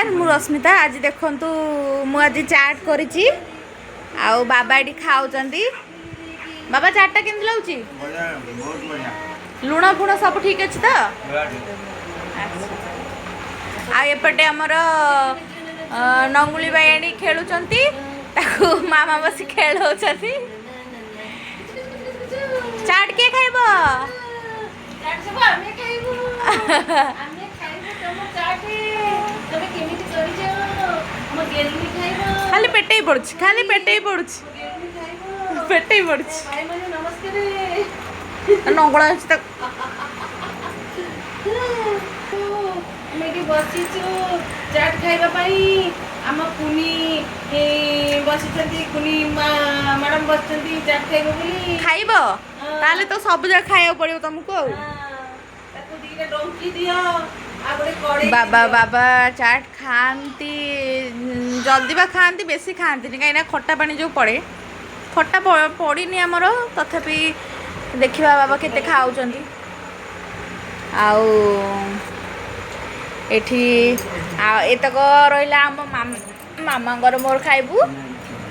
नमस्कार मु रश्मिता आज देखु मुझे चाट करी आउ बाबा ये खाऊँगी बाबा चाटा केमती लगे लुण फुण सब ठीक अच्छे तो आएपटे आमर नंगुली बाई खेलुंट मामा बस खेल चाट किए खाइब खाली पेटे ही पड़ुछ खाली पेटे ही पड़ुछ पेटे ही पड़ुछ नंगला तक चाट खाइबाई आम कुनी बसी कुनी मैडम बस चाट खाइब खाइब ताले तो सब जगह खाया पड़ो तुमको बाबा बाबा चाट खाती जल्दी बा खाती बेसी खाती कहीं खट्टा पानी जो पड़े खट्टा पड़नी आमर तथापि देखा बाबा केते खाऊँ आउ एठी एतक रहा आम मामा मोर खाइबू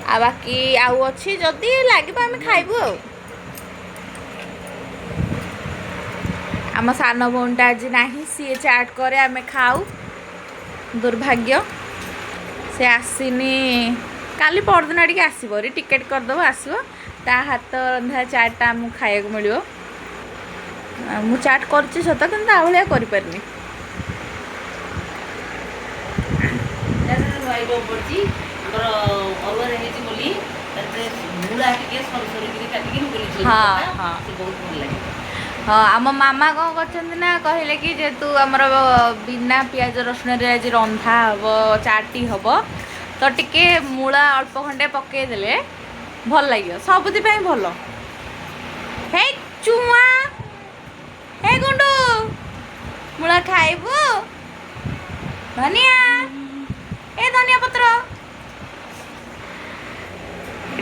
आ बाकी आउ अच्छी जदि लगे आम खाइबू आम सान भौणीटा आज ना सी चाट करे आम खाऊ दुर्भाग्य से आसीनी काली परदिन टिके आसब टिकेट करदेव आसो ता हाथ रंधा चाटा आमको खाया मिलो मु चाट कर सत कि भाया करपारनी हाँ हाँ हाँ आम मामा कौन करना कहले कि जेहेतु आमर बिना पियाज रसुण आज रंधा हम चाटी हम तो टिके मूला अल्प खंडे पकईदे भल लगे सबुति भल हे चुआ हे गुंडू मूला खाइबू धनिया ए धनिया पत्र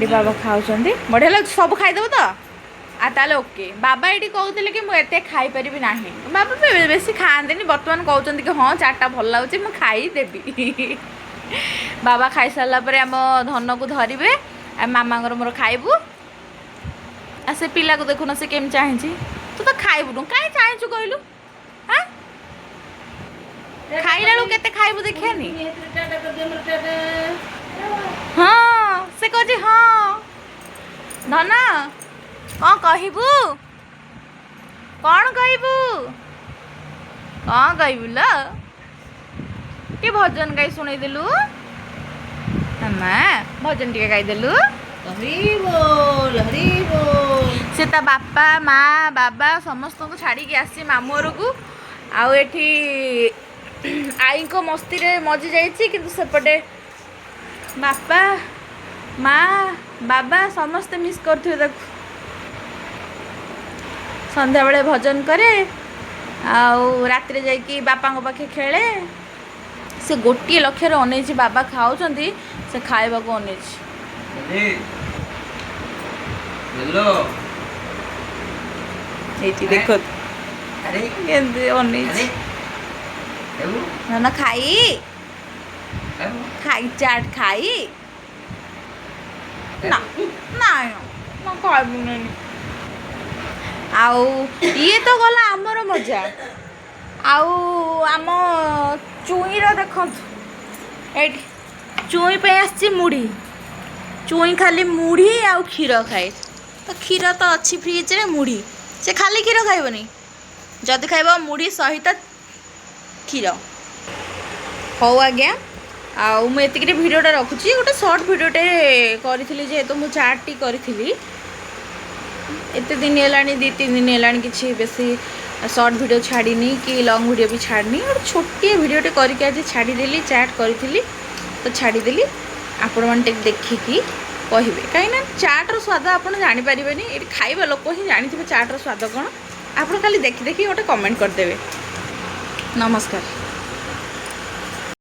ये बाबा खाऊँ बढ़िया लगे सब खाईदेव तो ताले ओके बाबा ये कहते कि मुझे खाई पारि ना बाबा बेसी खाते बर्तमान कहते कि हाँ चाटा भल लगे मुझे खाईदेवी बाबा खाई सारापर आम धन को धरवे मामा मोर खाइबू आ से पिला को देखुन से केम चाहे तू तो खाइबुनु कहीं चाहचु कहलु हाँ खाइला केते खाइबू देखियानी हाँ से कह हाँ धन कौन कहबू कौन कहबू कौन कहबू ल टे भजन गाई शुणेदेलु माँ भजन टे गाईदेलु से ता बापा माँ बाबा समस्त को छाड़ी आसी मामू घर को आउ एठी आई को मस्ती रे मजी जाइए किंतु सेपटे बापा माँ बाबा समस्ते मिस कर संध्या बेले भजन करे आउ रात्रि जाइकी बापा पाखे खेले से गोटे लक्ष्य अनैछि बाबा खाऊँ से खाइबा को अनैछि देख ना खाई खाई चाट खाई ना ना खाइबुनी आउ ये तो गला आमर मजा आउ आम चुईर देख चुई पे आसी मुढ़ी चुई खाली मुढ़ी आउ क्षीर खाए तो क्षीर तो अच्छी फ्रिज रे मुढ़ी से खाली क्षीर खाइबनी जदि खाइब मुढ़ी सहित क्षीर हौ आज्ञा आउ मुझे भिडियोटा रखुची गोटे सर्ट भिडियोटे करी जेहेतु मुझे चाट टी करी एत दिन है दी तीन दिन है कि बेसी सर्ट वीडियो छाड़नी कि लंग वीडियो भी छाड़नी गोटे छोटे भिडियोटे करके आज छाड़देली चाट करी तो छाड़देली आपण मैंने देखिकी कहे कहीं चाट्र स्वाद आप जापर ये खाइबा लोक ही जानी चाट्र स्वाद कौन आप खाली देखी देखी गोटे कमेंट करदे। नमस्कार।